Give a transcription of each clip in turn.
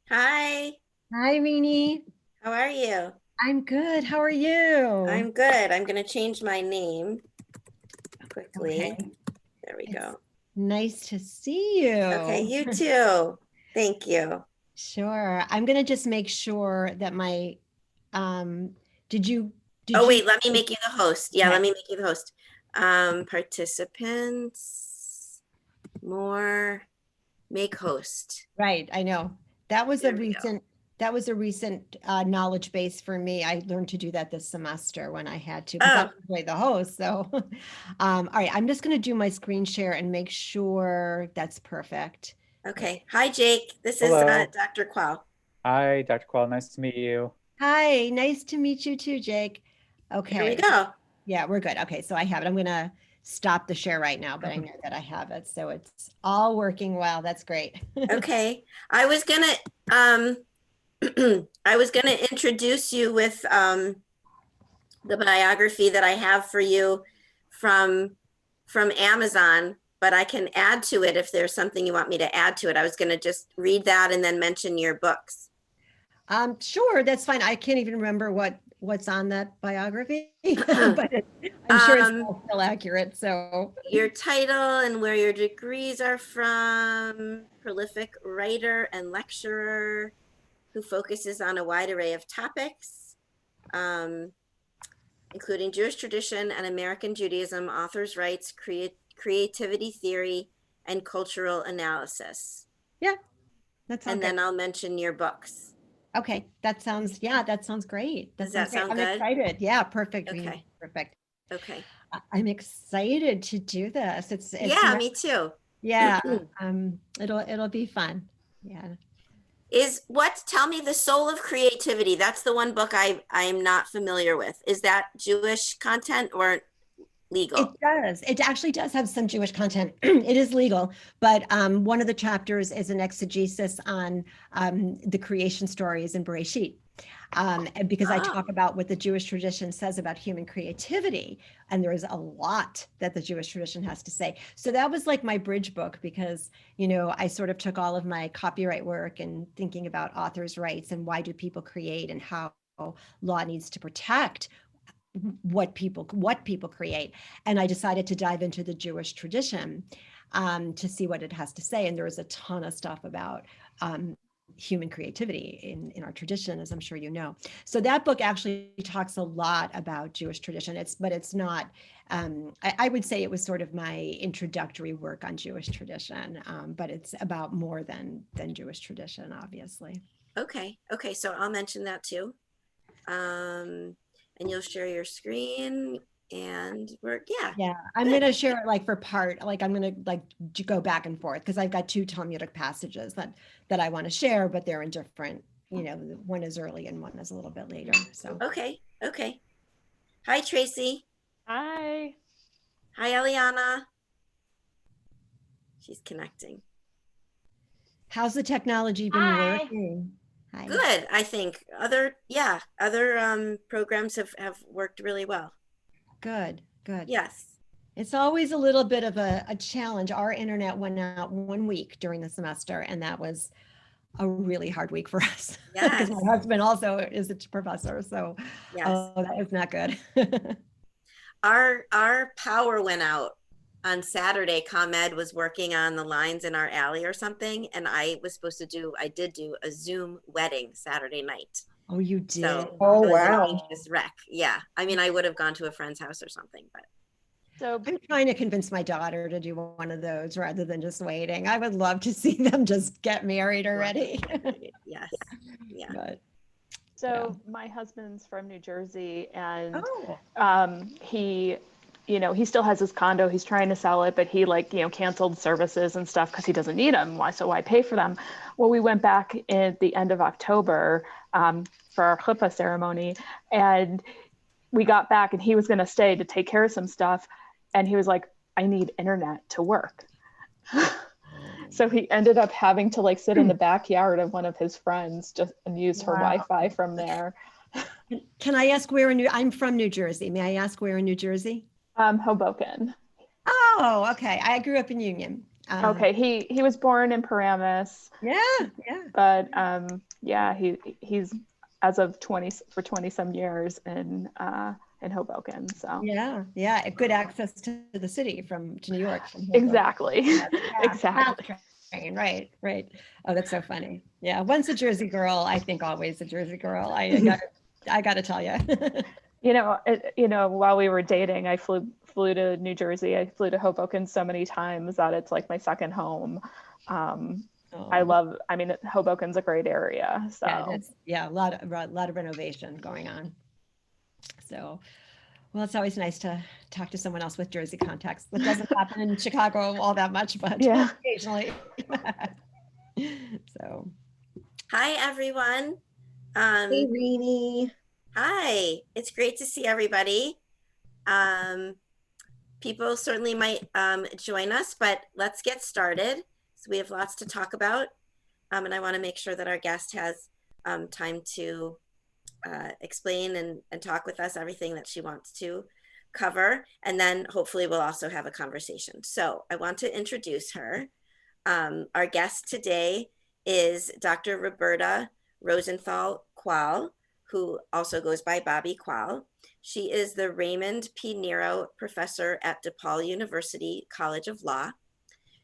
Hi, Hi, Rini. how are you? I'm good. How are you? I'm good. I'm going to change my name quickly. Okay. There we It's go. nice to see Okay, you. you too. Thank you. Sure. I'm gonna just make sure that my um did you Oh, did you wait, let me make you the host. Yeah, let okay. me make you the host. Participants, more, make host. Right, I know. That was a There we go. recent that was a recent knowledge base for me. I learned to do that this semester when I had to because I'm Oh, usually the host. So all right, I'm just gonna do my screen share and make sure that's perfect. Great. okay. Hi, Jake. This is Hello. Dr. Qual. Hi, Dr. Qual. Nice to meet you. Hi, nice to meet you too, Jake. There we Okay. go. Yeah, we're good. Okay, so I have it. I'm gonna stop the share right now, but I know that I have it. So it's all working well. That's great. Okay. I was gonna um I was gonna introduce you with the biography that I have for you from from Amazon, but I can add to it if there's something you want me to add to it. I was going to just read that and then mention your books. Sure, that's fine. I can't even remember what's on that biography, but I'm sure it's um, all still accurate. So your title and where your degrees are from, prolific writer and lecturer who focuses on a wide array of topics, um, including Jewish tradition and American Judaism, authors' rights, creativity theory, and cultural analysis. yeah, that's all And good. then I'll mention your books. Okay, that sounds yeah, that sounds great. That Does sounds that great. sound I'm good? excited. Yeah, perfect, Rini. Okay. Perfect. Okay. I'm excited to do this. It's Yeah, not me too. yeah, it'll be fun. Yeah. Is what, tell me, the soul of creativity. That's the one book I'm not familiar with. Is that Jewish content or legal? It does. It actually does have some Jewish content. It is legal, but one of the chapters is an exegesis on the creation stories in Bereshit. And because I talk Oh, about what the Jewish tradition says about human creativity, and there is a lot that the Jewish tradition has to say. So that was like my bridge book because, I sort of took all of my copyright work and thinking about authors' rights and why do people create and how law needs to protect what people create, and I decided to dive into the Jewish tradition to see what it has to say, and there is a ton of stuff about human creativity in our tradition, as I'm sure you know. So that book actually talks a lot about Jewish tradition. It's not. I would say it was sort of my introductory work on Jewish tradition, but it's about more than Jewish tradition, obviously. okay. Okay. So I'll mention that too. And you'll share your screen and yeah. Yeah, I'm Good. gonna share it like for part, like I'm gonna like go back and forth because I've got two Talmudic passages that I want to share, but they're in different, one is early and one is a little bit later. So, Okay. Okay. Hi, Tracy. Hi. Hi, Eliana. She's connecting. how's the technology been Hi. working? Hi. Good, I think. Other programs have worked really well. Good, good. Yes. It's always a little bit of a challenge. Our internet went out 1 week during the semester, and that was a really hard week for us because my Yes. husband also is a professor. So, Yes. oh, that was not good. Our power went out on Saturday. ComEd was working on the lines in our alley or something, and I did do a Zoom wedding Saturday night. Oh, you did. So Oh, it was a wow. vicious wreck. Yeah. I mean, I would have gone to a friend's house or something, but So, I'm trying to convince my daughter to do one of those rather than just waiting. I would love to see them just get married love them already. to get married. Yes. Yeah. But yeah. so my husband's from New Jersey, and Oh, he, he still has his condo. He's trying to sell it, but he canceled services and stuff because he doesn't need them. Why pay for them? Well, we went back at the end of October for our chuppah ceremony, and we got back, and he was going to stay to take care of some stuff, and he was like, "I need internet to work." So he ended up having to like sit in the backyard of one of his friends just and use her wow. Wi-Fi from there. Can I ask where in I'm from New Jersey. May I ask where in New Jersey? Hoboken. Oh, okay. I grew up in Union. Okay, he was born in Paramus, Yeah, yeah. but yeah, he's as of 20 some years in Hoboken. So Yeah, good access to the city to New York from Hoboken. exactly, Yeah, exactly. train, right. Oh, that's so funny. Yeah, once a Jersey girl, I think always a Jersey girl. I gotta tell you. While we were dating, I flew to New Jersey. I flew to Hoboken so many times that it's like my second home. I mean, Hoboken's a great area. So yeah, it is. Yeah, a lot of renovation going on. So, well, it's always nice to talk to someone else with Jersey context. That doesn't happen in Chicago all that much, but yeah. occasionally. So, Hi, everyone. Hey, Rini. Hi, it's great to see everybody. People certainly might join us, but let's get started. So we have lots to talk about, and I want to make sure that our guest has time to explain and talk with us everything that she wants to cover, and then hopefully we'll also have a conversation. So I want to introduce her. Our guest today is Dr. Roberta Rosenthal Qual, who also goes by Bobby Qual. She is the Raymond P. Nero Professor at DePaul University College of Law.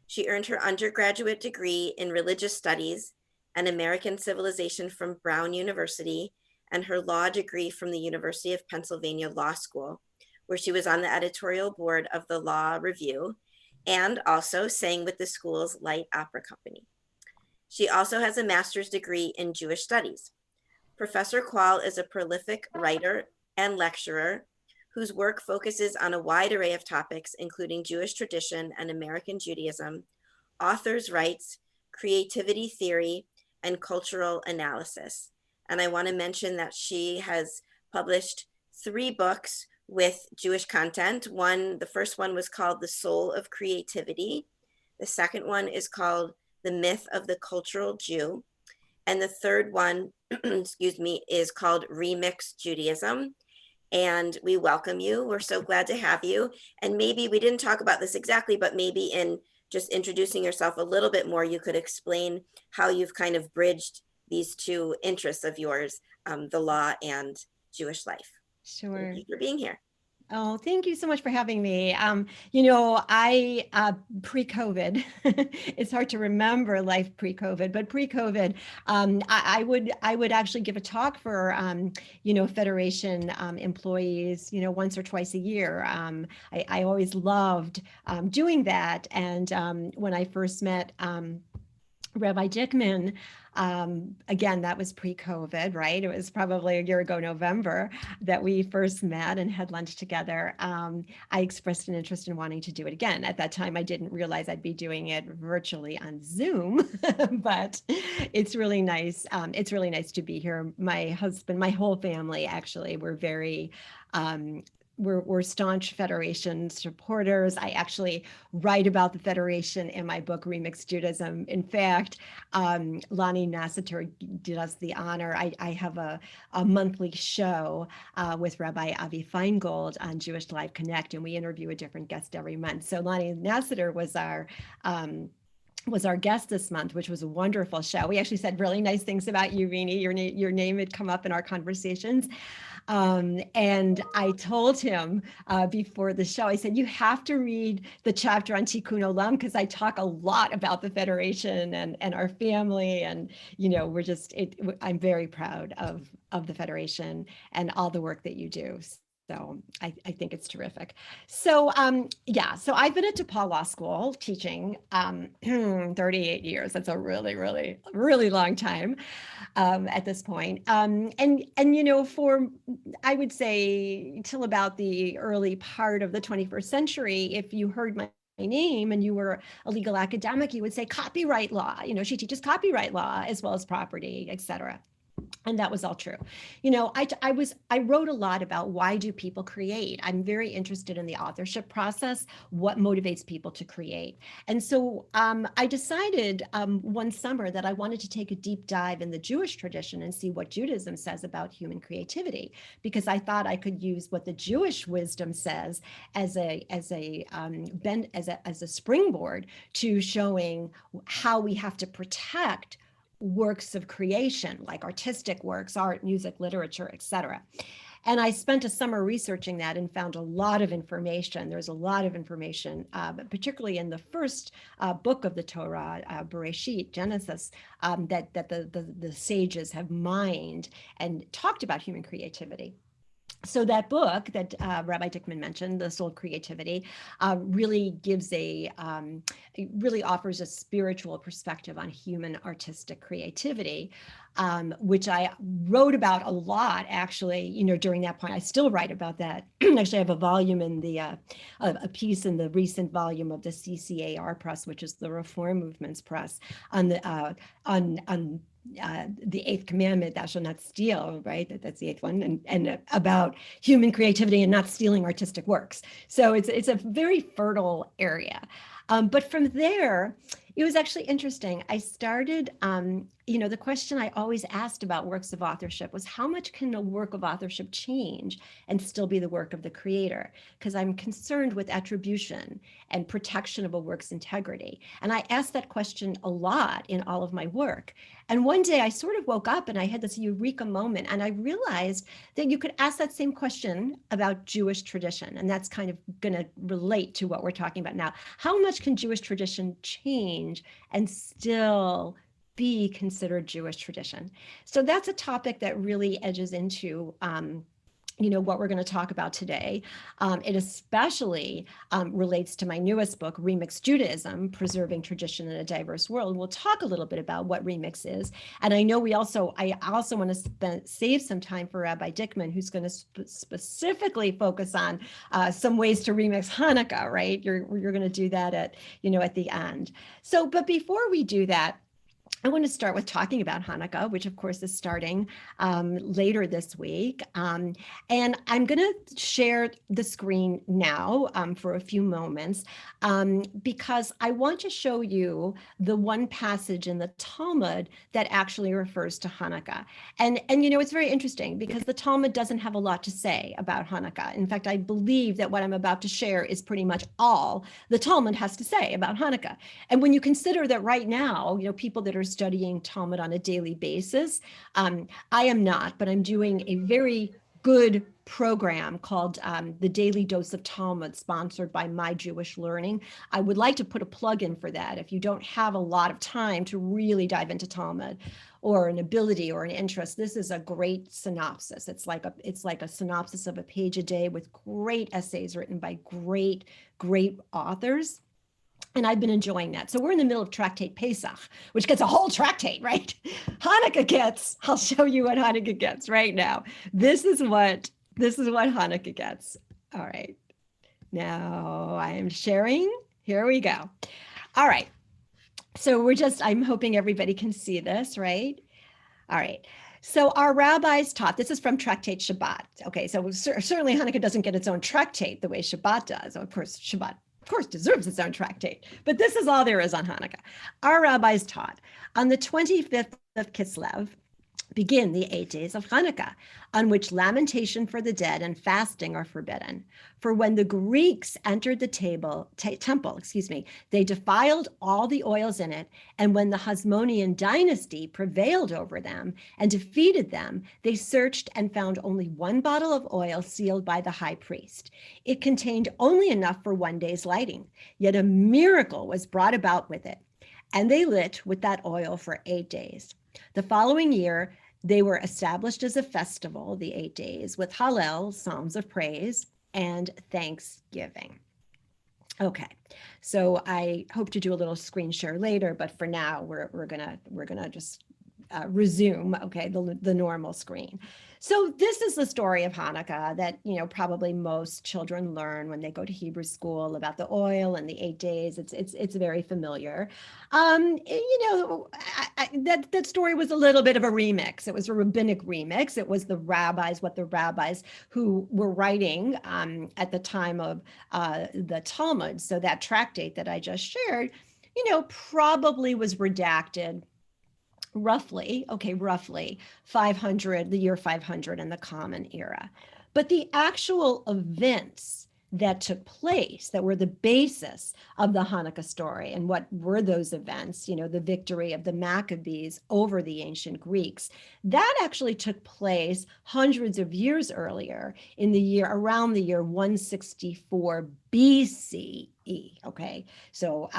She earned her undergraduate degree in Religious Studies and American Civilization from Brown University and her law degree from the University of Pennsylvania Law School, where she was on the editorial board of the Law Review and also sang with the school's light opera company. She also has a master's degree in Jewish studies. Professor Qual is a prolific writer and lecturer whose work focuses on a wide array of topics, including Jewish tradition and American Judaism, authors' rights, creativity theory, and cultural analysis. And I want to mention that she has published 3 books with Jewish content. The first one was called The Soul of Creativity. The second one is called The Myth of the Cultural Jew. And the third one, excuse me, is called Remix Judaism. And we welcome you. We're so glad to have you. And maybe we didn't talk about this exactly, but maybe in just introducing yourself a little bit more, you could explain how you've kind of bridged these 2 interests of yours, the law and Jewish life. sure. Thank you for being here. Oh, thank you so much for having me. I pre-COVID, it's hard to remember life pre-COVID, but pre-COVID, I would actually give a talk for Federation employees, once or twice a year. I always loved doing that, and when I first met Rabbi Dickman, again, that was pre-COVID, right? It was probably a year ago, November, that we first met and had lunch together. I expressed an interest in wanting to do it again. At that time, I didn't realize I'd be doing it virtually on Zoom, but it's really nice. It's really nice to be here. My husband, my whole family, actually, were very we're staunch Federation supporters. I actually write about the Federation in my book, Remix Judaism. In fact, Lonnie Nassater did us the honor. I have a monthly show with Rabbi Avi Feingold on Jewish Live Connect, and we interview a different guest every month. So Lonnie Nassater was our guest this month, which was a wonderful show. We actually said really nice things about you, Rini. Your name had come up in our conversations. And I told him before the show, I said, you have to read the chapter on Tikkun Olam, because I talk a lot about the Federation and our family. And, I'm very proud of the Federation and all the work that you do. So I think it's terrific. So so I've been at DePaul Law School teaching 38 years. That's a really, really, really long time at this point. For, I would say, till about the early part of the 21st century, if you heard my name and you were a legal academic, you would say copyright law. She teaches copyright law as well as property, et cetera. And that was all true. I wrote a lot about why do people create? I'm very interested in the authorship process, what motivates people to create. And so I decided one summer that I wanted to take a deep dive in the Jewish tradition and see what Judaism says about human creativity, because I thought I could use what the Jewish wisdom says as a springboard to showing how we have to protect works of creation, like artistic works, art, music, literature, etc. And I spent a summer researching that and found a lot of information. There's a lot of information, particularly in the first book of the Torah, Bereshit, Genesis, that the sages have mined and talked about human creativity. So that book that Rabbi Dickman mentioned, The Soul of Creativity, really really offers a spiritual perspective on human artistic creativity, which I wrote about a lot, actually, during that point. I still write about that. Actually, I have a volume in a piece in the recent volume of the CCAR press, which is the Reform Movement's press, on the eighth commandment, thou shalt not steal, right? That's the eighth one, and about human creativity and not stealing artistic works. So it's a very fertile area. But from there, it was actually interesting. I started, the question I always asked about works of authorship was, how much can a work of authorship change and still be the work of the creator? Because I'm concerned with attribution and protection of a work's integrity. And I asked that question a lot in all of my work. And one day I sort of woke up and I had this eureka moment, and I realized that you could ask that same question about Jewish tradition. And that's kind of going to relate to what we're talking about now. How much can Jewish tradition change and still be considered Jewish tradition? So that's a topic that really edges into what we're going to talk about today. It especially relates to my newest book, Remix Judaism, Preserving Tradition in a Diverse World. We'll talk a little bit about what remix is. And I know I also want to save some time for Rabbi Dickman, who's going to specifically focus on some ways to remix Hanukkah, right? You're going to do that at the end. So, but before we do that, I want to start with talking about Hanukkah, which of course is starting later this week. And I'm going to share the screen now for a few moments because I want to show you the one passage in the Talmud that actually refers to Hanukkah. And it's very interesting because the Talmud doesn't have a lot to say about Hanukkah. In fact, I believe that what I'm about to share is pretty much all the Talmud has to say about Hanukkah. And when you consider that right now, people that are studying Talmud on a daily basis. I am not, but I'm doing a very good program called The Daily Dose of Talmud, sponsored by My Jewish Learning. I would like to put a plug in for that. If you don't have a lot of time to really dive into Talmud, or an ability or an interest, this is a great synopsis. It's like a synopsis of a page a day with great essays written by great authors. And I've been enjoying that. So we're in the middle of Tractate Pesach, which gets a whole tractate, right? I'll show you what Hanukkah gets right now. This is what Hanukkah gets. All right. Now I am sharing. Here we go. All right. So I'm hoping everybody can see this, right? All right. So our rabbis taught, this is from Tractate Shabbat. Okay, so certainly Hanukkah doesn't get its own tractate the way Shabbat does. Of course, Shabbat deserves its own tractate, but this is all there is on Hanukkah. Our rabbis taught on the 25th of Kislev begin the 8 days of Hanukkah, on which lamentation for the dead and fasting are forbidden. For when the Greeks entered the temple, they defiled all the oils in it, and when the Hasmonean dynasty prevailed over them and defeated them, they searched and found only one bottle of oil sealed by the high priest. It contained only enough for one day's lighting, yet a miracle was brought about with it, and they lit with that oil for 8 days. The following year, they were established as a festival, the 8 days, with Hallel, psalms of praise, and thanksgiving. Okay, so I hope to do a little screen share later, but for now, we're gonna just resume, okay, the normal screen. So this is the story of Hanukkah that, probably most children learn when they go to Hebrew school about the oil and the 8 days. It's very familiar. that story was a little bit of a remix. It was a rabbinic remix. It was the rabbis, what the rabbis who were writing at the time of the Talmud. So that tractate that I just shared, probably was redacted roughly 500, the year 500 in the Common Era. But the actual events that took place that were the basis of the Hanukkah story, and what were those events, the victory of the Maccabees over the ancient Greeks, that actually took place hundreds of years earlier around the year 164 BCE. Okay, so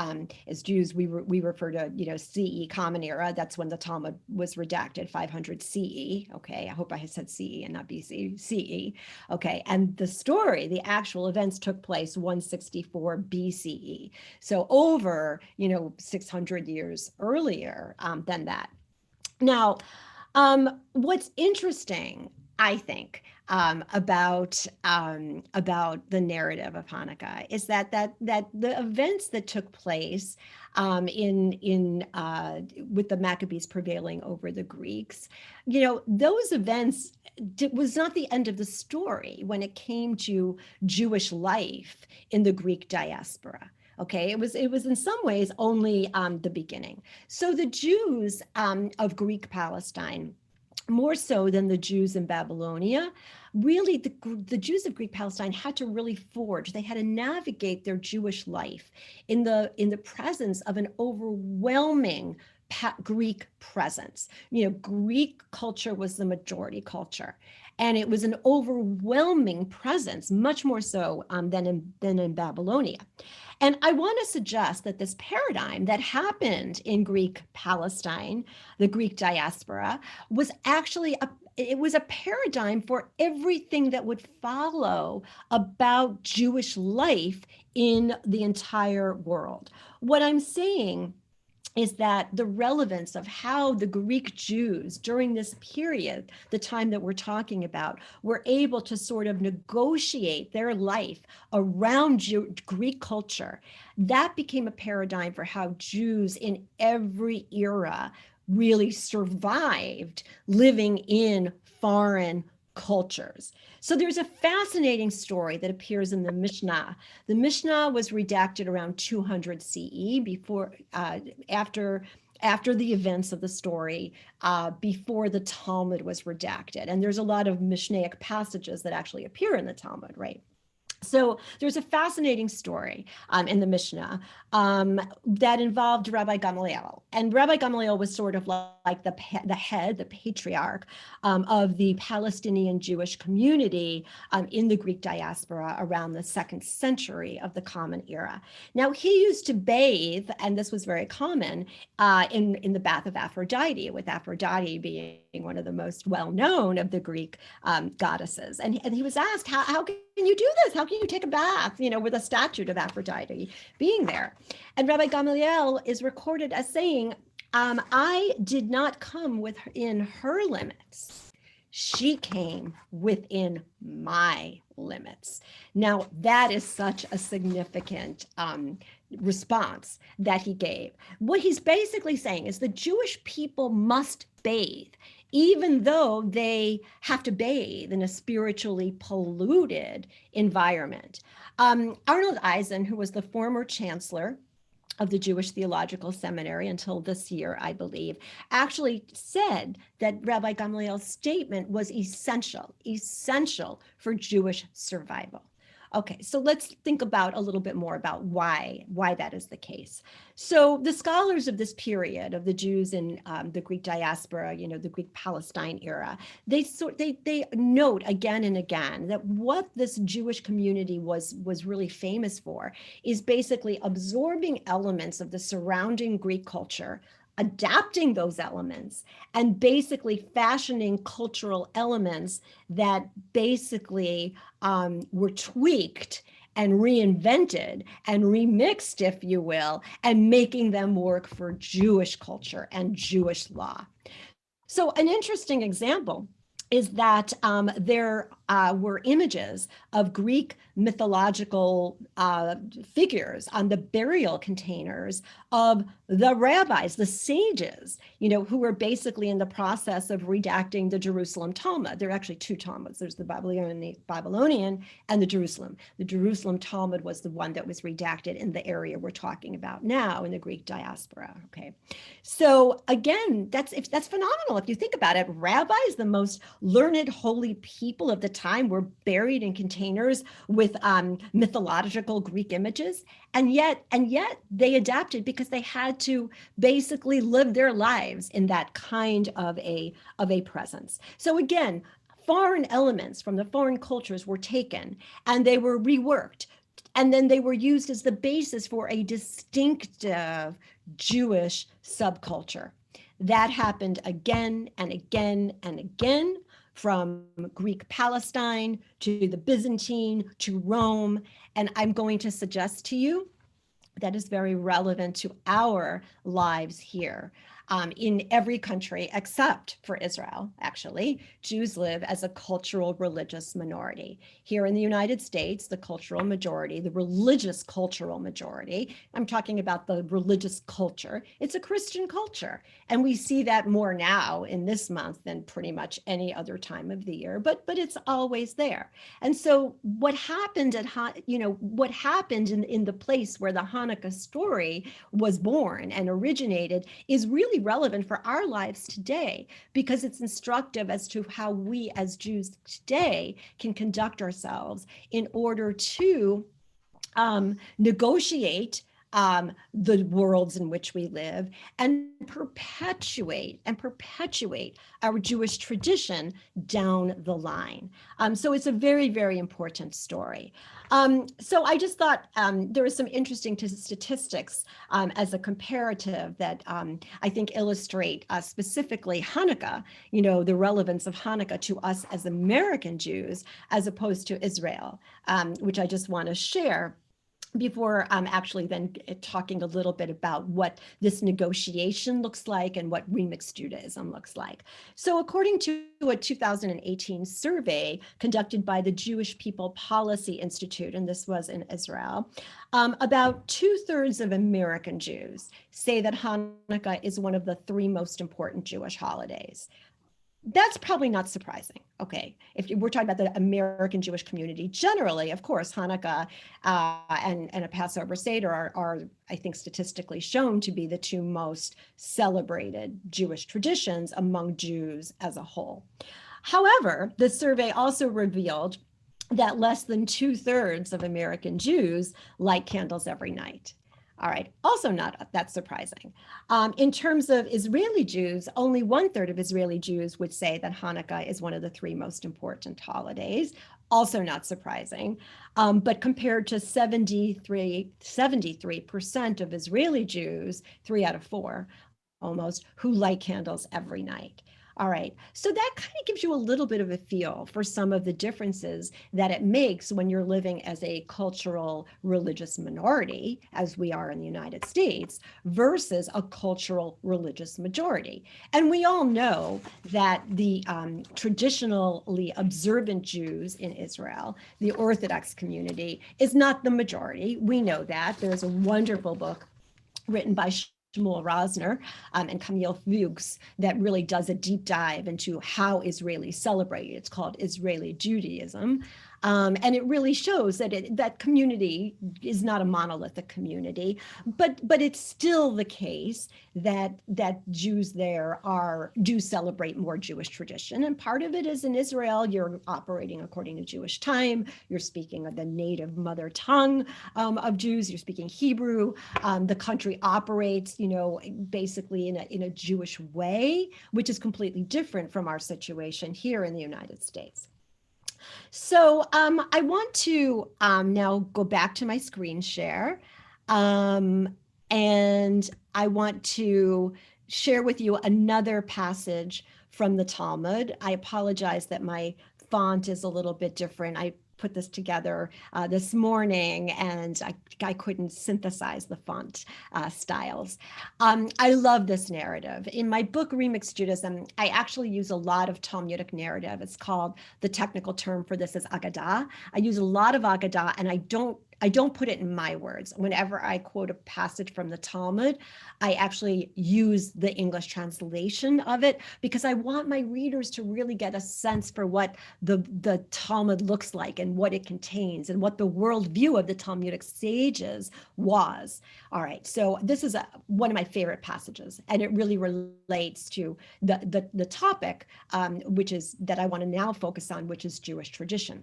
as Jews, we refer to CE, Common Era. That's when the Talmud was redacted, 500 CE. Okay, I hope I said CE and not BC, CE. Okay, and the actual events took place 164 BCE. So over 600 years earlier than that. Now, what's interesting, I think, about the narrative of Hanukkah is that the events that took place with the Maccabees prevailing over the Greeks, those events was not the end of the story when it came to Jewish life in the Greek diaspora. Okay, it was in some ways only the beginning. So the Jews of Greek Palestine, more so than the Jews in Babylonia, really the Jews of Greek Palestine had to really forge. They had to navigate their Jewish life in the presence of an overwhelming Greek presence. Greek culture was the majority culture, and it was an overwhelming presence, much more so than in Babylonia. And I want to suggest that this paradigm that happened in Greek Palestine, the Greek diaspora, was actually a paradigm for everything that would follow about Jewish life in the entire world. What I'm saying is that the relevance of how the Greek Jews during this period, the time that we're talking about, were able to sort of negotiate their life around Greek culture, that became a paradigm for how Jews in every era really survived living in foreign cultures. So there's a fascinating story that appears in the Mishnah. The Mishnah was redacted around 200 CE, after the events of the story, before the Talmud was redacted. And there's a lot of Mishnaic passages that actually appear in the Talmud, right? So there's a fascinating story in the Mishnah that involved Rabbi Gamaliel. And Rabbi Gamaliel was sort of like the head, the patriarch of the Palestinian Jewish community in the Greek diaspora around the 2nd century of the Common Era. Now, he used to bathe, and this was very common, in the bath of Aphrodite, with Aphrodite being one of the most well-known of the Greek goddesses. And he was asked, how can you do this? How can you take a bath, with a statue of Aphrodite being there? And Rabbi Gamaliel is recorded as saying, I did not come within her limits. She came within my limits. Now, that is such a significant response that he gave. What he's basically saying is the Jewish people must bathe, even though they have to bathe in a spiritually polluted environment. Arnold Eisen, who was the former chancellor of the Jewish Theological Seminary until this year, I believe, actually said that Rabbi Gamaliel's statement was essential for Jewish survival. Okay, so let's think about a little bit more about why that is the case. So the scholars of this period of the Jews in the Greek diaspora, the Greek Palestine era, they note again and again that what this Jewish community was really famous for is basically absorbing elements of the surrounding Greek culture, adapting those elements, and basically fashioning cultural elements that basically were tweaked and reinvented and remixed, if you will, and making them work for Jewish culture and Jewish law. So an interesting example is that there were images of Greek mythological figures on the burial containers of the rabbis, the sages, who were basically in the process of redacting the Jerusalem Talmud. There are actually two Talmuds. There's the Babylonian and the Jerusalem. The Jerusalem Talmud was the one that was redacted in the area we're talking about now in the Greek diaspora. Okay, so again, that's phenomenal if you think about it. Rabbis, the most learned, holy people of the time, were buried in containers with mythological Greek images, and yet they adapted because they had to basically live their lives in that kind of a presence. So again, foreign elements from the foreign cultures were taken and they were reworked, and then they were used as the basis for a distinctive Jewish subculture. That happened again and again and again, from Greek Palestine to the Byzantine to Rome. And I'm going to suggest to you that is very relevant to our lives here. In every country except for Israel, actually, Jews live as a cultural religious minority. Here in the United States, the cultural majority, the religious cultural majority, I'm talking about the religious culture, it's a Christian culture. And we see that more now in this month than pretty much any other time of the year, but it's always there. And so what happened what happened in the place where the Hanukkah story was born and originated is really relevant for our lives today, because it's instructive as to how we as Jews today can conduct ourselves in order to negotiate the worlds in which we live and perpetuate our Jewish tradition down the line. So it's a very, very important story. So I just thought there was some interesting statistics as a comparative that I think illustrate specifically Hanukkah, the relevance of Hanukkah to us as American Jews as opposed to Israel, which I just want to share before actually then talking a little bit about what this negotiation looks like and what remixed Judaism looks like. So according to a 2018 survey conducted by the Jewish People Policy Institute, and this was in Israel, about 2/3 of American Jews say that Hanukkah is one of the 3 most important Jewish holidays. That's probably not surprising. Okay, if we're talking about the American Jewish community generally, of course, Hanukkah and a Passover Seder are, I think, statistically shown to be the 2 most celebrated Jewish traditions among Jews as a whole. However, the survey also revealed that less than 2/3 of American Jews light candles every night. All right, also not that surprising. In terms of Israeli Jews, only 1/3 of Israeli Jews would say that Hanukkah is one of the 3 most important holidays, also not surprising. But compared to 73% of Israeli Jews, 3 out of 4 almost, who light candles every night. All right, so that kind of gives you a little bit of a feel for some of the differences that it makes when you're living as a cultural religious minority, as we are in the United States, versus a cultural religious majority. And we all know that the traditionally observant Jews in Israel, the Orthodox community, is not the majority. We know that. There's a wonderful book written by Shmuel Rosner and Camille Fuchs that really does a deep dive into how Israelis celebrate. It's called Israeli Judaism. And it really shows that that community is not a monolithic community, but it's still the case that Jews there do celebrate more Jewish tradition. And part of it is in Israel, you're operating according to Jewish time. You're speaking of the native mother tongue of Jews. You're speaking Hebrew. The country operates, basically in a Jewish way, which is completely different from our situation here in the United States. So I want to now go back to my screen share, and I want to share with you another passage from the Talmud. I apologize that my font is a little bit different. I put this together this morning, and I couldn't synthesize the font styles. I love this narrative. In my book, Remix Judaism, I actually use a lot of Talmudic narrative. It's called, the technical term for this is Agadah. I use a lot of Agadah, and I don't put it in my words. Whenever I quote a passage from the Talmud, I actually use the English translation of it, because I want my readers to really get a sense for what the Talmud looks like and what it contains and what the worldview of the Talmudic sages was. All right, so this is one of my favorite passages, and it really relates to the topic, which is that I want to now focus on, which is Jewish tradition.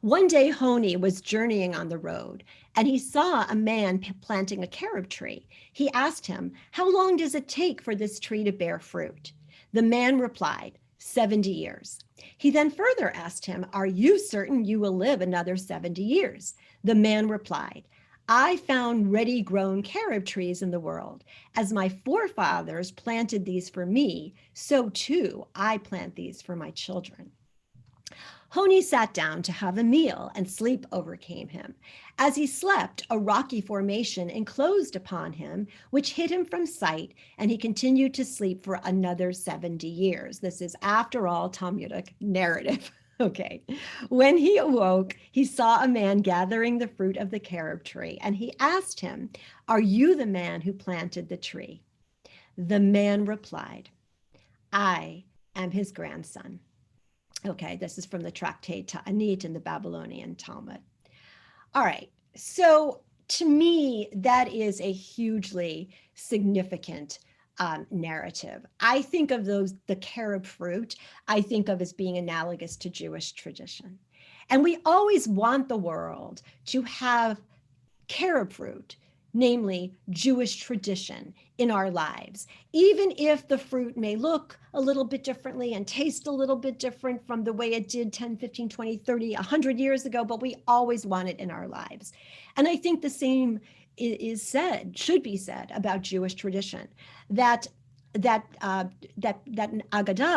One day, Honi was journeying on the road, and he saw a man planting a carob tree. He asked him, "How long does it take for this tree to bear fruit?" The man replied, 70 years. He then further asked him, "Are you certain you will live another 70 years?" The man replied, "I found ready-grown carob trees in the world. As my forefathers planted these for me, so too I plant these for my children." Honi sat down to have a meal, and sleep overcame him. As he slept, a rocky formation enclosed upon him, which hid him from sight, and he continued to sleep for another 70 years. This is, after all, Talmudic narrative. Okay. When he awoke, he saw a man gathering the fruit of the carob tree, and he asked him, "Are you the man who planted the tree?" The man replied, "I am his grandson." Okay, this is from the tractate Ta'anit in the Babylonian Talmud. All right, so to me, that is a hugely significant narrative. I think of the carob fruit, I think of as being analogous to Jewish tradition. And we always want the world to have carob fruit, namely Jewish tradition, in our lives, even if the fruit may look a little bit differently and taste a little bit different from the way it did 10, 15, 20, 30, 100 years ago, but we always want it in our lives. And I think the same should be said about Jewish tradition, that Agadah,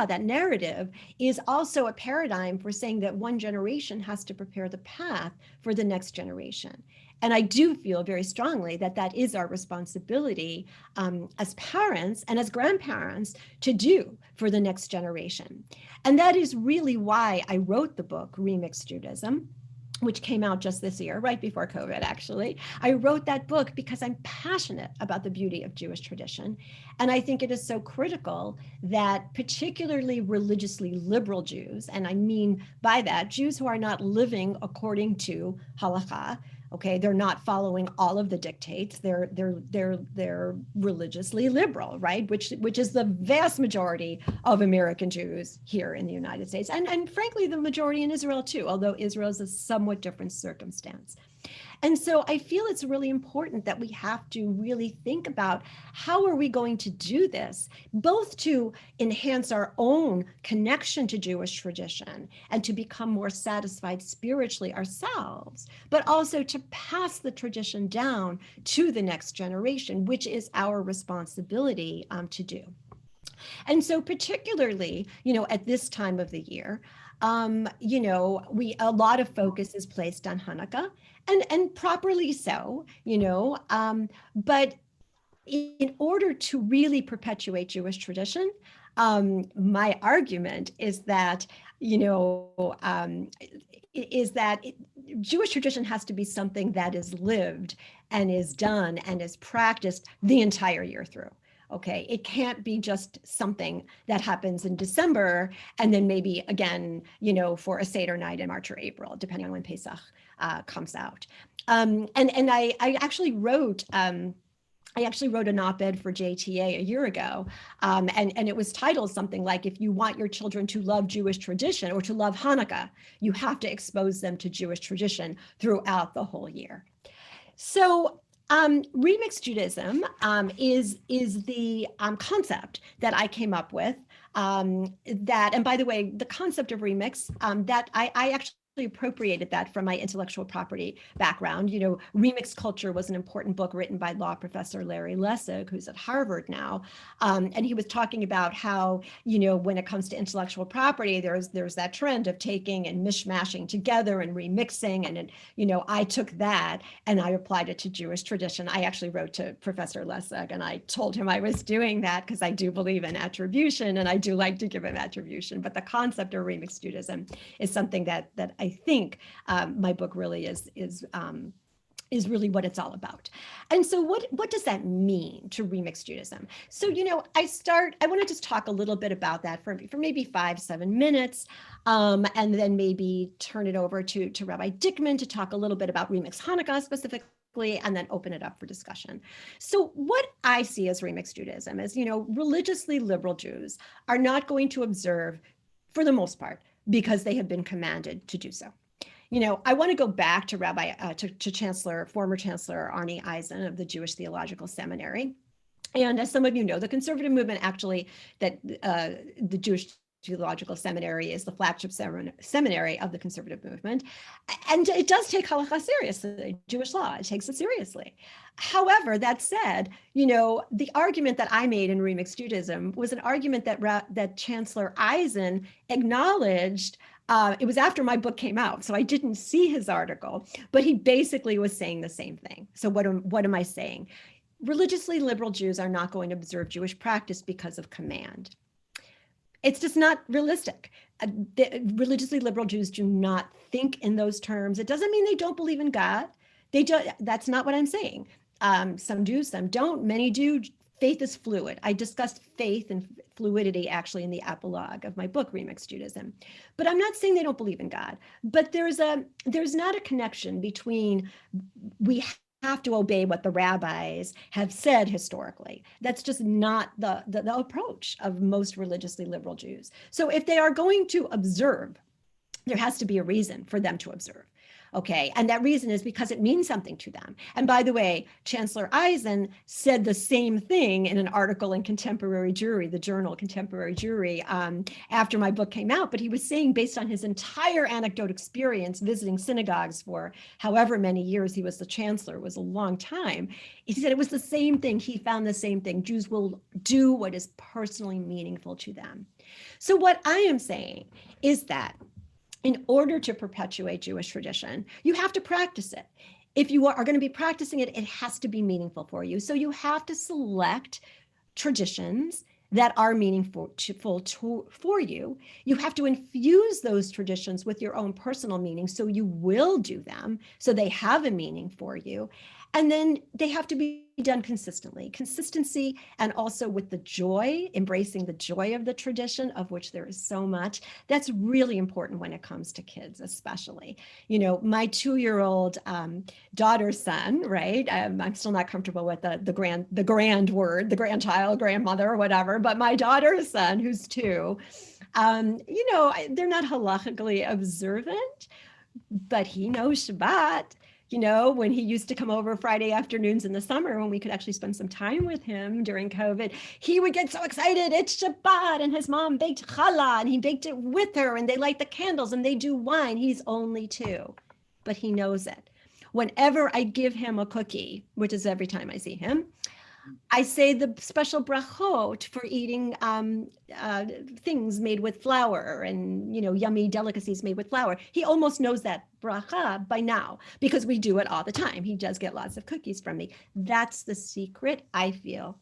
that narrative, is also a paradigm for saying that one generation has to prepare the path for the next generation. And I do feel very strongly that that is our responsibility as parents and as grandparents to do for the next generation. And that is really why I wrote the book, Remix Judaism, which came out just this year, right before COVID, actually. I wrote that book because I'm passionate about the beauty of Jewish tradition. And I think it is so critical that particularly religiously liberal Jews, and I mean by that, Jews who are not living according to halakha, okay, they're not following all of the dictates. They're religiously liberal, right? Which is the vast majority of American Jews here in the United States, and frankly, the majority in Israel too, although Israel is a somewhat different circumstance. And so I feel it's really important that we have to really think about how are we going to do this, both to enhance our own connection to Jewish tradition and to become more satisfied spiritually ourselves, but also to pass the tradition down to the next generation, which is our responsibility to do. And so particularly, at this time of the year, a lot of focus is placed on Hanukkah, and properly so, but in order to really perpetuate Jewish tradition, my argument is that, Jewish tradition has to be something that is lived and is done and is practiced the entire year through. Okay, it can't be just something that happens in December and then maybe again, for a Seder night in March or April, depending on when Pesach comes out. And I actually wrote an op-ed for JTA a year ago, and it was titled something like, "If you want your children to love Jewish tradition or to love Hanukkah, you have to expose them to Jewish tradition throughout the whole year." So Remix Judaism is the concept that I came up with, and by the way, the concept of remix, that I actually appropriated that from my intellectual property background. You know, Remix Culture was an important book written by law professor Larry Lessig, who's at Harvard now. And he was talking about how, you know, when it comes to intellectual property, there's that trend of taking and mishmashing together and remixing. And, you know, I took that and I applied it to Jewish tradition. I actually wrote to Professor Lessig and I told him I was doing that because I do believe in attribution and I do like to give him attribution. But the concept of remixed Judaism is something that I think my book really is really what it's all about. And so what does that mean to remix Judaism? So, you know, I want to just talk a little bit about that for maybe 5-7 minutes, and then maybe turn it over to Rabbi Dickman to talk a little bit about remix Hanukkah specifically, and then open it up for discussion. So what I see as remix Judaism is, you know, religiously liberal Jews are not going to observe, for the most part, because they have been commanded to do so. You know, I want to go back to former Chancellor Arnie Eisen of the Jewish Theological Seminary. And as some of you know, the conservative movement actually, that the Jewish Theological Seminary is the flagship seminary of the conservative movement. And it does take halakha seriously, Jewish law, it takes it seriously. However, that said, you know, the argument that I made in Remixed Judaism was an argument that Chancellor Eisen acknowledged. It was after my book came out, so I didn't see his article, but he basically was saying the same thing. So what am I saying? Religiously liberal Jews are not going to observe Jewish practice because of command. It's just not realistic. Religiously liberal Jews do not think in those terms. It doesn't mean they don't believe in God. That's not what I'm saying. Some do, some don't. Many do. Faith is fluid. I discussed faith and fluidity actually in the epilogue of my book, Remixed Judaism. But I'm not saying they don't believe in God. But there's not a connection between we have to obey what the rabbis have said historically. That's just not the approach of most religiously liberal Jews. So if they are going to observe, there has to be a reason for them to observe. Okay, and that reason is because it means something to them. And by the way, Chancellor Eisen said the same thing in an article in Contemporary Jewry, the journal Contemporary Jewry, after my book came out. But he was saying, based on his entire anecdote experience visiting synagogues for however many years he was the chancellor, was a long time. He said it was the same thing. He found the same thing. Jews will do what is personally meaningful to them. So what I am saying is that in order to perpetuate Jewish tradition, you have to practice it. If you are going to be practicing it, it has to be meaningful for you. So you have to select traditions that are meaningful for you. You have to infuse those traditions with your own personal meaning, so you will do them, so they have a meaning for you. And then they have to be done consistently. Consistency, and also with the joy, embracing the joy of the tradition, of which there is so much. That's really important when it comes to kids, especially. You know, my 2-year-old daughter's son, right? I'm still not comfortable with the grand word, the grandchild, grandmother, or whatever, but my daughter's son, who's 2, you know, they're not halachically observant, but he knows Shabbat. You know, when he used to come over Friday afternoons in the summer, when we could actually spend some time with him during COVID, he would get so excited. It's Shabbat, and his mom baked challah, and he baked it with her, and they light the candles, and they do wine. He's only 2, but he knows it. Whenever I give him a cookie, which is every time I see him, I say the special brachot for eating things made with flour, and, you know, yummy delicacies made with flour. He almost knows that bracha by now because we do it all the time. He does get lots of cookies from me. That's the secret, I feel,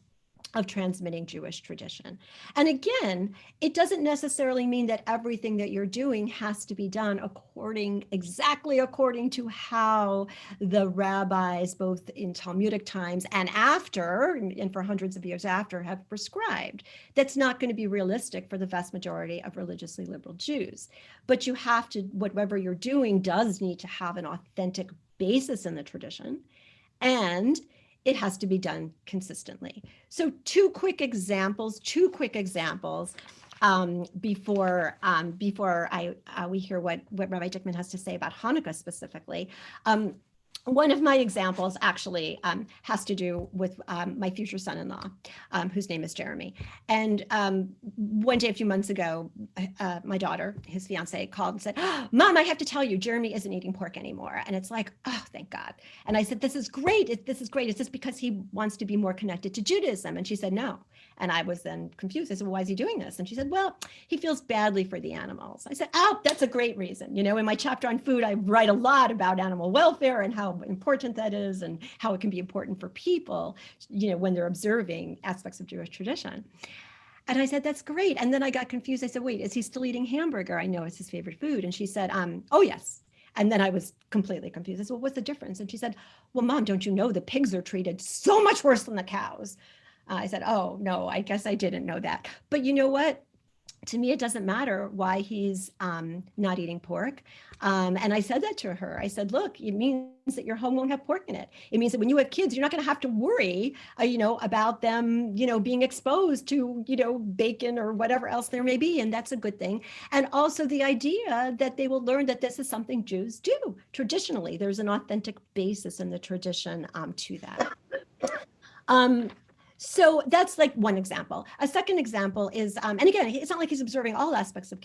of transmitting Jewish tradition. And again, it doesn't necessarily mean that everything that you're doing has to be done exactly according to how the rabbis, both in Talmudic times and after, and for hundreds of years after, have prescribed. That's not going to be realistic for the vast majority of religiously liberal Jews. But you have to, whatever you're doing does need to have an authentic basis in the tradition, and it has to be done consistently. So two quick examples before we hear what Rabbi Dickman has to say about Hanukkah specifically. one of my examples actually has to do with my future son-in-law, whose name is Jeremy. And one day, a few months ago, my daughter, his fiance, called and said, "Oh, Mom, I have to tell you, Jeremy isn't eating pork anymore." And it's like, oh, thank God. And I said, this is great. This is great. Is this because he wants to be more connected to Judaism? And she said, no. And I was then confused. I said, well, why is he doing this? And she said, well, he feels badly for the animals. I said, oh, that's a great reason. You know, in my chapter on food, I write a lot about animal welfare and how important that is and how it can be important for people, you know, when they're observing aspects of Jewish tradition. And I said, that's great. And then I got confused. I said, wait, is he still eating hamburger? I know it's his favorite food. And she said, oh, yes. And then I was completely confused. I said, well, what's the difference? And she said, well, Mom, don't you know the pigs are treated so much worse than the cows? I said, oh, no, I guess I didn't know that. But you know what? To me, it doesn't matter why he's not eating pork. And I said that to her. I said, look, it means that your home won't have pork in it. It means that when you have kids, you're not going to have to worry, you know, about them, you know, being exposed to, you know, bacon or whatever else there may be. And that's a good thing. And also the idea that they will learn that this is something Jews do traditionally. There's an authentic basis in the tradition to that. So that's like one example. A second example is, and again, it's not like he's observing all aspects of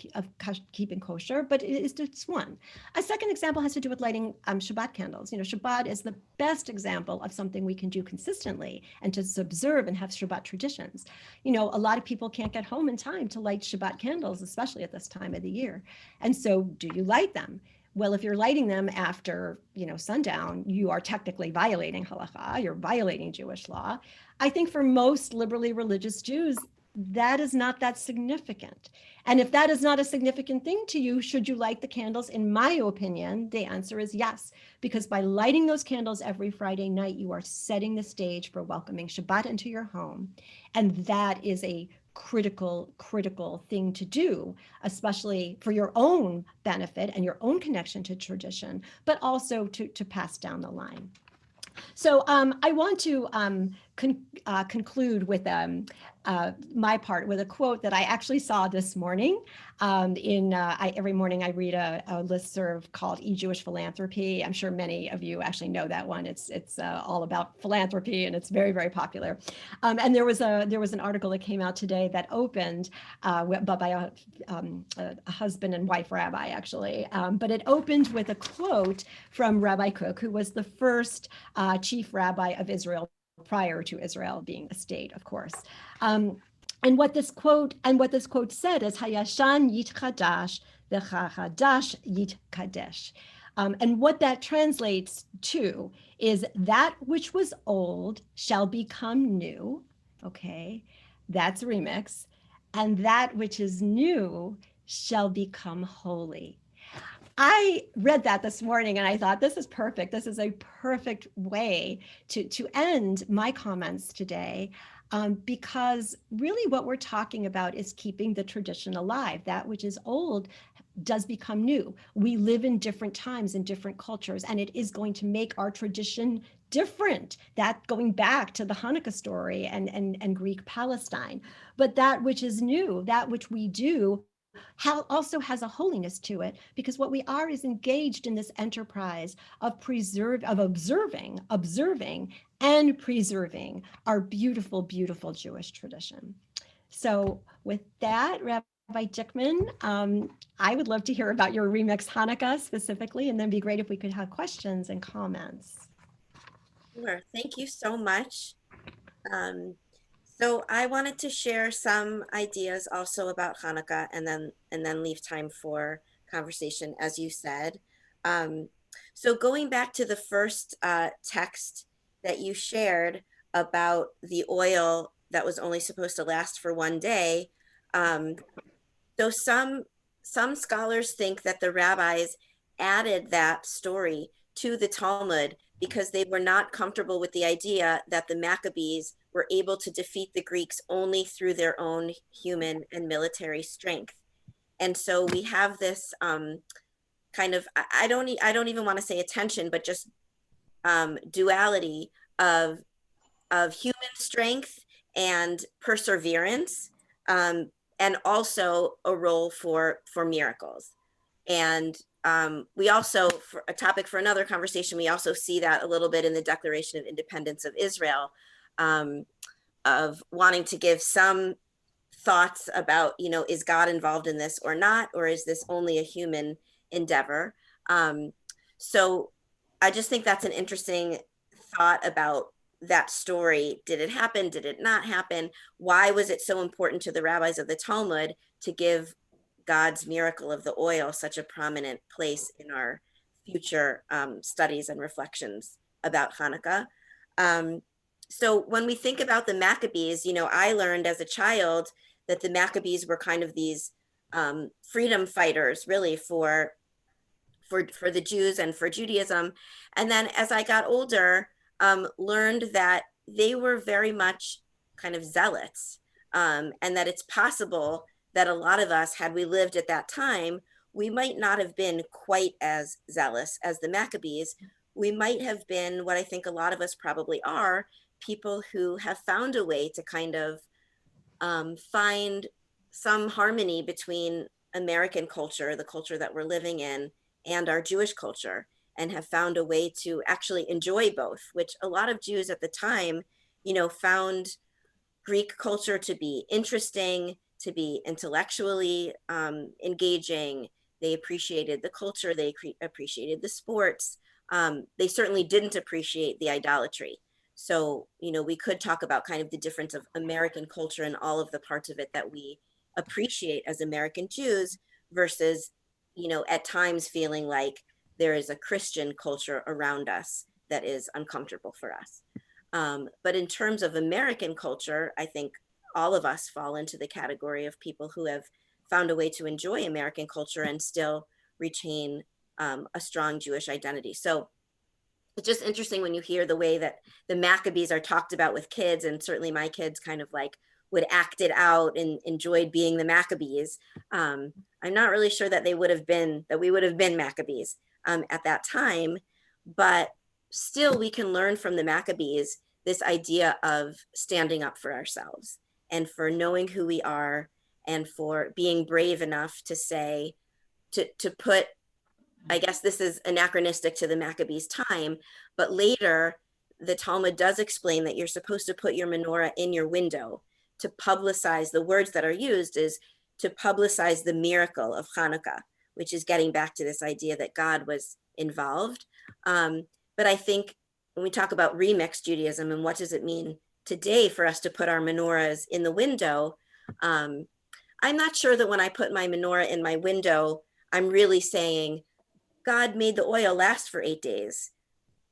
keeping kosher, but it is just one. A second example has to do with lighting Shabbat candles. You know, Shabbat is the best example of something we can do consistently and to observe and have Shabbat traditions. You know, a lot of people can't get home in time to light Shabbat candles, especially at this time of the year. And so do you light them? Well, if you're lighting them after, you know, sundown, you are technically violating halakha, you're violating Jewish law. I think for most liberally religious Jews, that is not that significant. And if that is not a significant thing to you, should you light the candles? In my opinion, the answer is yes, because by lighting those candles every Friday night, you are setting the stage for welcoming Shabbat into your home. And that is a critical thing to do, especially for your own benefit and your own connection to tradition, but also to pass down the line. So I want to conclude with my part with a quote that I actually saw this morning. Every morning I read a listserv called E-Jewish Philanthropy. I'm sure many of you actually know that one. It's all about philanthropy and it's very, very popular. And there was an article that came out today that opened by a husband and wife rabbi actually, but it opened with a quote from Rabbi Kook, who was the first chief rabbi of Israel prior to Israel being a state, of course. And what this quote said is Hayashan Yitchadash, v'chadash Yitkadesh. And what that translates to is that which was old shall become new. Okay, that's a remix. And that which is new shall become holy. I read that this morning and I thought, this is perfect. This is a perfect way to end my comments today, because really what we're talking about is keeping the tradition alive. That which is old does become new. We live in different times and different cultures, and it is going to make our tradition different. That going back to the Hanukkah story and Greek Palestine. But that which is new, that which we do, also has a holiness to it, because what we are is engaged in this enterprise of observing and preserving our beautiful, beautiful Jewish tradition. So with that, Rabbi Dickman, I would love to hear about your remix Hanukkah specifically, and then it'd be great if we could have questions and comments. Sure. Thank you so much. So I wanted to share some ideas also about Hanukkah, and then leave time for conversation, as you said. So going back to the first text that you shared about the oil that was only supposed to last for one day. So some scholars think that the rabbis added that story to the Talmud because they were not comfortable with the idea that the Maccabees were able to defeat the Greeks only through their own human and military strength. And so we have this kind of, I don't even want to say a tension, but just duality of human strength and perseverance, and also a role for miracles. And we also, for a topic for another conversation, we also see that a little bit in the Declaration of Independence of Israel, of wanting to give some thoughts about, is God involved in this or not, or is this only a human endeavor? So I just think that's an interesting thought about that story. Did it happen? Did it not happen? Why was it so important to the rabbis of the Talmud to give God's miracle of the oil such a prominent place in our future studies and reflections about Hanukkah? So when we think about the Maccabees, I learned as a child that the Maccabees were kind of these freedom fighters, really, for the Jews and for Judaism. And then as I got older, learned that they were very much kind of zealots, and that it's possible that a lot of us, had we lived at that time, we might not have been quite as zealous as the Maccabees. We might have been, what I think a lot of us probably are, people who have found a way to kind of find some harmony between American culture, the culture that we're living in, and our Jewish culture, and have found a way to actually enjoy both, which a lot of Jews at the time, found Greek culture to be interesting, to be intellectually engaging. They appreciated the culture, they appreciated the sports. They certainly didn't appreciate the idolatry. So, we could talk about kind of the difference of American culture and all of the parts of it that we appreciate as American Jews versus, at times feeling like there is a Christian culture around us that is uncomfortable for us. But in terms of American culture, I think all of us fall into the category of people who have found a way to enjoy American culture and still retain a strong Jewish identity. So it's just interesting when you hear the way that the Maccabees are talked about with kids, and certainly my kids kind of like would act it out and enjoyed being the Maccabees. I'm not really sure that we would have been Maccabees at that time, but still we can learn from the Maccabees this idea of standing up for ourselves and for knowing who we are and for being brave enough to say, to put, I guess this is anachronistic to the Maccabees' time, but later the Talmud does explain that you're supposed to put your menorah in your window to publicize, the words that are used is to publicize the miracle of Hanukkah, which is getting back to this idea that God was involved. But I think when we talk about remixed Judaism and what does it mean today for us to put our menorahs in the window, I'm not sure that when I put my menorah in my window, I'm really saying, God made the oil last for 8 days.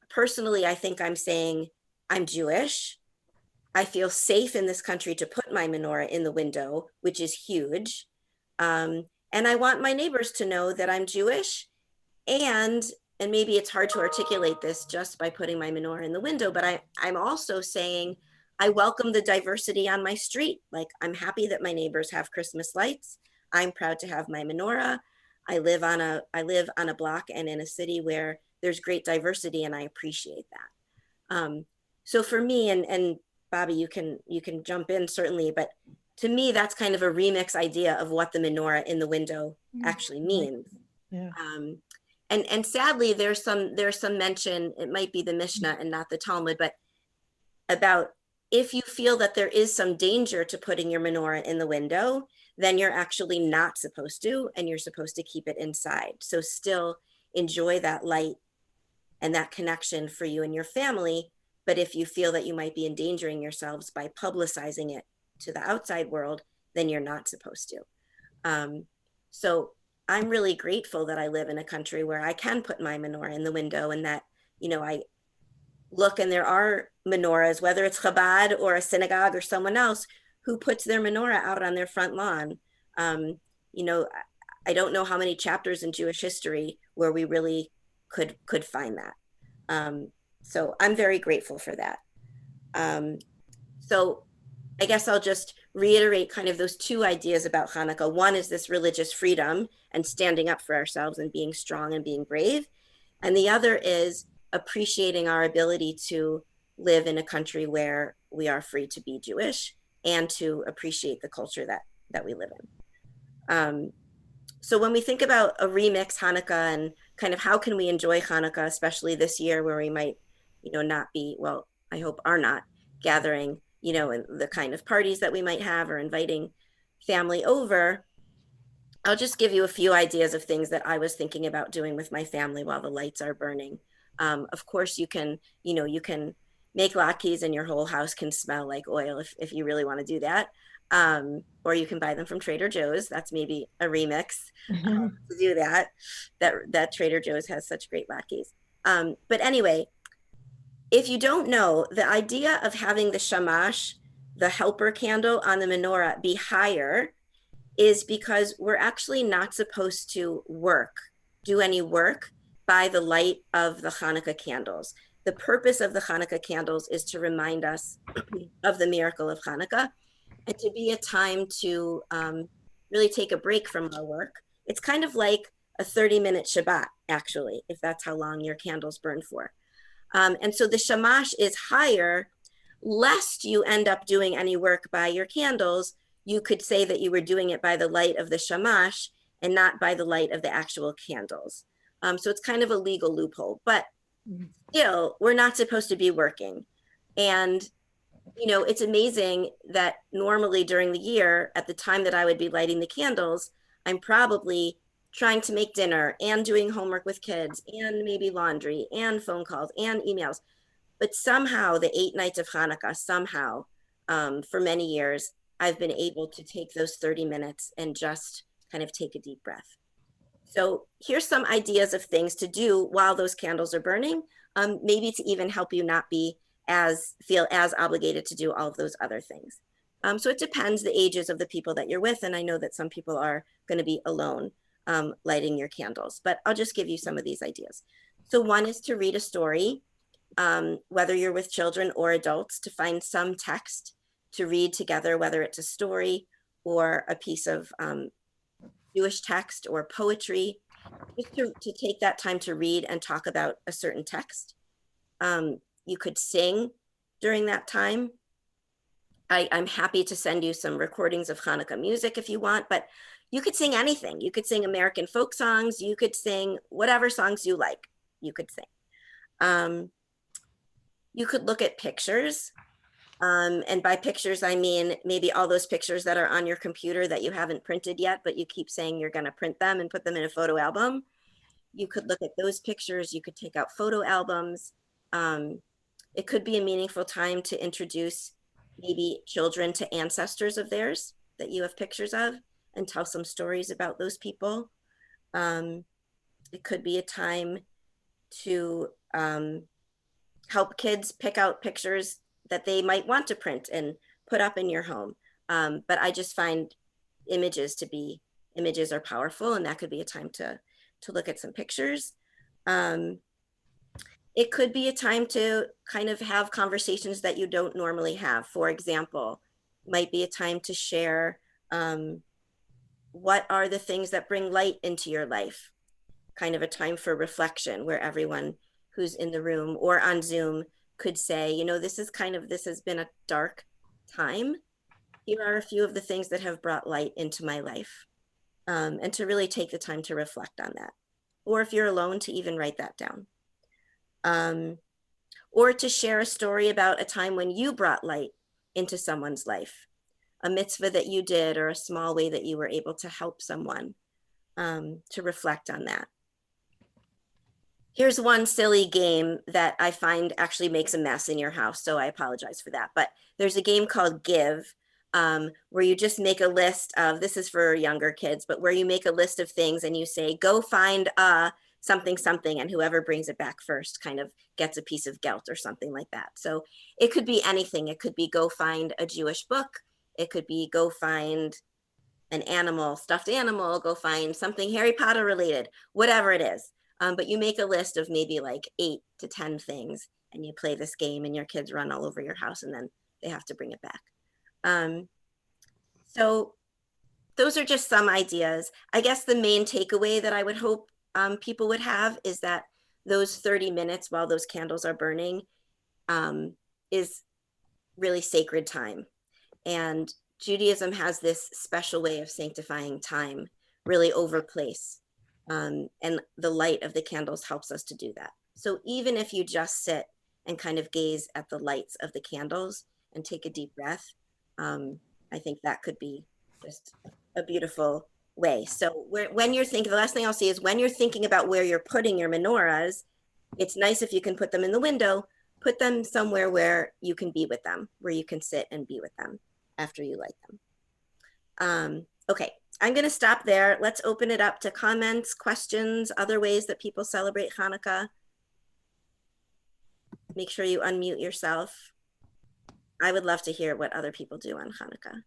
Personally, I think I'm saying, I'm Jewish. I feel safe in this country to put my menorah in the window, which is huge. And I want my neighbors to know that I'm Jewish. And maybe it's hard to articulate this just by putting my menorah in the window, but I'm also saying, I welcome the diversity on my street. Like, I'm happy that my neighbors have Christmas lights. I'm proud to have my menorah. I live on a block and in a city where there's great diversity, and I appreciate that. So for me, and Bobby, you can jump in certainly, but to me, that's kind of a remix idea of what the menorah in the window actually means. Yeah. And sadly, there's some mention, it might be the Mishnah and not the Talmud, but about if you feel that there is some danger to putting your menorah in the window, then you're actually not supposed to, and you're supposed to keep it inside. So still enjoy that light and that connection for you and your family. But if you feel that you might be endangering yourselves by publicizing it to the outside world, then you're not supposed to. So I'm really grateful that I live in a country where I can put my menorah in the window, and that, I look and there are menorahs, whether it's Chabad or a synagogue or someone else who puts their menorah out on their front lawn. I don't know how many chapters in Jewish history where we really could find that. So I'm very grateful for that. So I guess I'll just reiterate kind of those two ideas about Hanukkah. One is this religious freedom and standing up for ourselves and being strong and being brave. And the other is appreciating our ability to live in a country where we are free to be Jewish and to appreciate the culture that we live in. So when we think about a remix Hanukkah and kind of how can we enjoy Hanukkah, especially this year where we might, not be, well, I hope are not gathering, and the kind of parties that we might have or inviting family over, I'll just give you a few ideas of things that I was thinking about doing with my family while the lights are burning. Of course, you can make latkes and your whole house can smell like oil if you really want to do that. Or you can buy them from Trader Joe's. That's maybe a remix to do that. That Trader Joe's has such great latkes. But anyway, if you don't know, the idea of having the shamash, the helper candle on the menorah, be higher is because we're actually not supposed to do any work by the light of the Hanukkah candles. The purpose of the Hanukkah candles is to remind us of the miracle of Hanukkah and to be a time to really take a break from our work. It's kind of like a 30-minute Shabbat, actually, if that's how long your candles burn for. And so the shamash is higher, lest you end up doing any work by your candles. You could say that you were doing it by the light of the shamash and not by the light of the actual candles. So it's kind of a legal loophole, but still, we're not supposed to be working. And, it's amazing that normally during the year, at the time that I would be lighting the candles, I'm probably trying to make dinner and doing homework with kids and maybe laundry and phone calls and emails. But somehow the 8 nights of Hanukkah, for many years, I've been able to take those 30 minutes and just kind of take a deep breath. So here's some ideas of things to do while those candles are burning, maybe to even help you not feel as obligated to do all of those other things. So it depends the ages of the people that you're with. And I know that some people are going to be alone lighting your candles, but I'll just give you some of these ideas. So one is to read a story, whether you're with children or adults, to find some text to read together, whether it's a story or a piece of Jewish text or poetry, just to take that time to read and talk about a certain text. You could sing during that time. I'm happy to send you some recordings of Hanukkah music if you want, but you could sing anything. You could sing American folk songs. You could sing whatever songs you like, you could sing. You could look at pictures. And by pictures, I mean maybe all those pictures that are on your computer that you haven't printed yet, but you keep saying you're going to print them and put them in a photo album. You could look at those pictures. You could take out photo albums. It could be a meaningful time to introduce maybe children to ancestors of theirs that you have pictures of and tell some stories about those people. It could be a time to help kids pick out pictures that they might want to print and put up in your home. But I just find images are powerful, and that could be a time to look at some pictures. It could be a time to kind of have conversations that you don't normally have. For example, might be a time to share what are the things that bring light into your life, kind of a time for reflection where everyone who's in the room or on Zoom could say, this has been a dark time. Here are a few of the things that have brought light into my life, and to really take the time to reflect on that. Or if you're alone, to even write that down. Or to share a story about a time when you brought light into someone's life, a mitzvah that you did or a small way that you were able to help someone, to reflect on that. Here's one silly game that I find actually makes a mess in your house, so I apologize for that. But there's a game called Give, where you just make a list of, this is for younger kids, but where you make a list of things and you say, go find something, and whoever brings it back first kind of gets a piece of gelt or something like that. So it could be anything. It could be go find a Jewish book. It could be go find an animal, stuffed animal, go find something Harry Potter related, whatever it is. But you make a list of maybe like 8 to 10 things and you play this game and your kids run all over your house and then they have to bring it back. So those are just some ideas. I guess the main takeaway that I would hope people would have is that those 30 minutes while those candles are burning is really sacred time. And Judaism has this special way of sanctifying time really over place. And the light of the candles helps us to do that. So even if you just sit and kind of gaze at the lights of the candles and take a deep breath, I think that could be just a beautiful way. So when you're thinking, the last thing I'll say is when you're thinking about where you're putting your menorahs, it's nice if you can put them in the window, put them somewhere where you can be with them, where you can sit and be with them after you light them. Okay, I'm going to stop there. Let's open it up to comments, questions, other ways that people celebrate Hanukkah. Make sure you unmute yourself. I would love to hear what other people do on Hanukkah.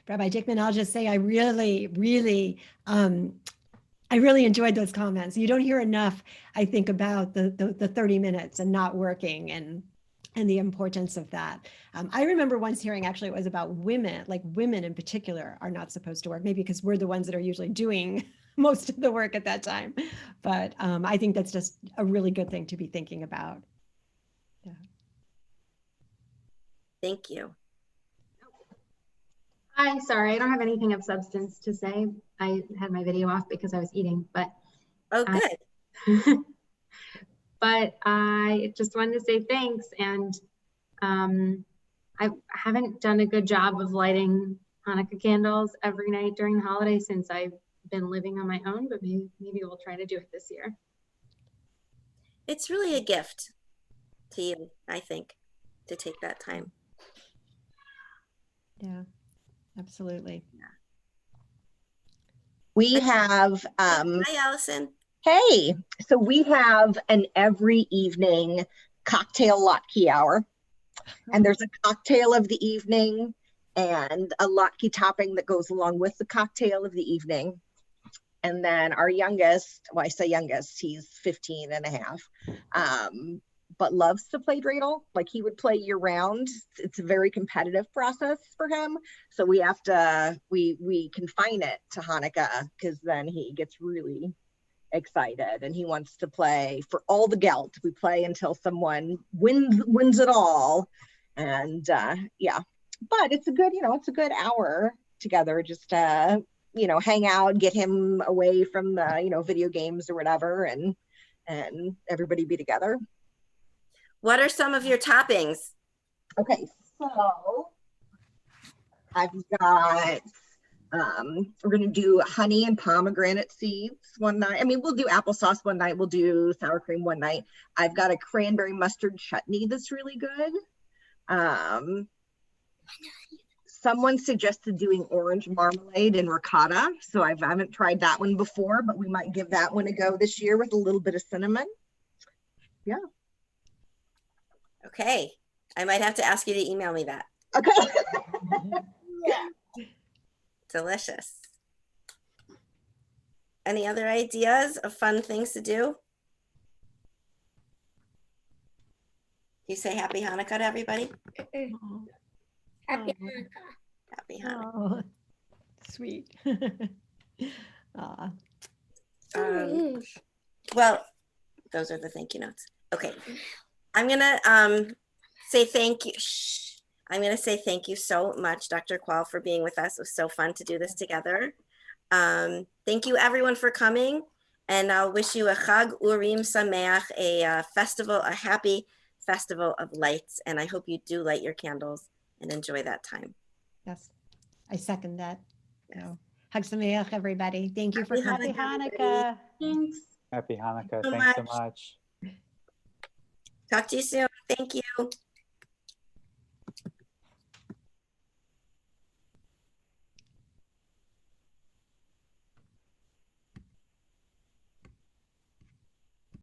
Rabbi Dickman, I'll just say I really enjoyed those comments. You don't hear enough, I think, about the 30 minutes and not working and the importance of that. I remember once hearing, actually, it was about women, like women in particular are not supposed to work, maybe because we're the ones that are usually doing most of the work at that time. But I think that's just a really good thing to be thinking about. Yeah. Thank you. Hi, sorry, I don't have anything of substance to say. I had my video off because I was eating, but Oh, good. but I just wanted to say thanks. And I haven't done a good job of lighting Hanukkah candles every night during the holiday since I've been living on my own, but maybe we'll try to do it this year. It's really a gift to you, I think, to take that time. Yeah, absolutely. We have, Hi, Allison. hey, so we have an every evening cocktail latke hour. And there's a cocktail of the evening and a latke topping that goes along with the cocktail of the evening. And then our youngest, well, I say youngest, he's 15 and a half, but loves to play dreidel. Like he would play year round. It's a very competitive process for him. So we have to, we confine it to Hanukkah because then he gets really excited and he wants to play for all the geld. We play until someone wins it all. And yeah, but it's a good, it's a good hour together just to, hang out, get him away from the, video games or whatever, and everybody be together. What are some of your toppings? Okay, so I've got, we're gonna do honey and pomegranate seeds one night. I mean, we'll do applesauce one night, we'll do sour cream one night. I've got a cranberry mustard chutney that's really good. Someone suggested doing orange marmalade and ricotta, so I haven't tried that one before, but we might give that one a go this year with a little bit of cinnamon. Yeah. Okay, I might have to ask you to email me that. Okay. Delicious. Any other ideas of fun things to do? You say happy Hanukkah to everybody? Happy Hanukkah. Happy Hanukkah. Oh, sweet. Well, those are the thank you notes. Okay, I'm gonna say thank you. I'm gonna say thank you so much, Dr. Qual, for being with us. It was so fun to do this together. Thank you everyone for coming, and I'll wish you a Chag Urim Sameach, a festival, a happy festival of lights, and I hope you do light your candles and enjoy that time. Yes, I second that. Yes. Hag Sameach, everybody. Thank you for Happy coming. Hanukkah. Thanks. Happy Hanukkah. So Thanks so much. much. Talk to you soon. Thank you.